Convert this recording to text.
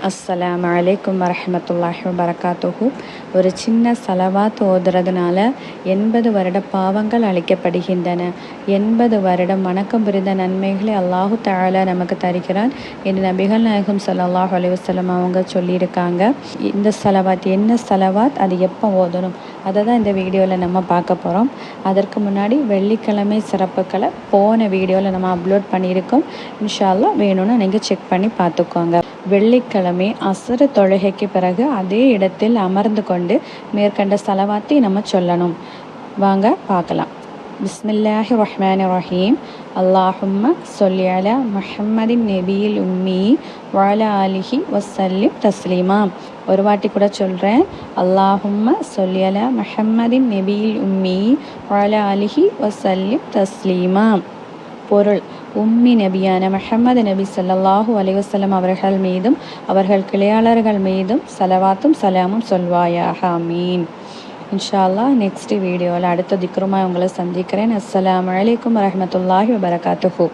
அஸ்ஸலாமு அலைக்கும் வரஹ்மத்துல்லாஹி வபரகாத்துஹு. ஒரு சின்ன சலவாத் ஓதுறதுனால 80 வருட பாவங்கள் அழிக்கப்படுகின்றன. 80 வருடம் வணக்கம் புரிந்த நன்மைகளை அல்லாஹு தஆலா நமக்கு தருகிறான் என்று நபிகள் நாயகம் ஸல்லல்லாஹு அலைஹி வஸல்லம் அவங்க சொல்லியிருக்காங்க. இந்த சலவாத் என்ன சலவாத், அது எப்போ ஓதணும், அதை தான் இந்த வீடியோவில் நம்ம பார்க்க போகிறோம். அதற்கு முன்னாடி வெள்ளிக்கிழமை சிறப்புகளை போன வீடியோவில் நம்ம அப்லோட் பண்ணியிருக்கோம். இன்ஷா அல்லாஹ் வேணும்னு நீங்கள் செக் பண்ணி பார்த்துக்கோங்க. வெள்ளிக்கிழமை அஸ்ர் தொழுகைக்கு பிறகு அதே இடத்தில் அமர்ந்து கொண்டு மேற்கண்ட சலவாத்தை நம்ம சொல்லணும். வாங்க பார்க்கலாம். பிஸ்மில்லாஹிர் ரஹ்மானிர் ரஹீம். அல்லாஹும்ம ஸல்லி அலா முஹம்மதின் நபியில் உம்மி வஅலா ஆலிஹி வஸல்லிம் தஸ்லீமா. ஒரு வாட்டி கூட சொல்கிறேன். அல்லாஹும்ம ஸல்லி அலா முஹம்மதின் நபியில் உம்மி வஅலா ஆலிஹி வஸல்லிம் தஸ்லீமா. பொருள்: உம்மி நபியான முஹம்மது நபி ஸல்லல்லாஹு அலைஹி வஸல்லம் அவர்கள் மீதும் அவர்கள் கிளையாளர்கள் மீதும் ஸலவாத்தும் சலாமும் சொல்வாயாக. ஆமீன். இன்ஷா அல்லாஹ் நெக்ஸ்ட் வீடியோவில் அடுத்த திக்ருமா உங்களை சந்திக்கிறேன். அஸ்ஸலாமு அலைக்கும் வரஹ்மத்துல்லாஹி வபரகாத்துஹு.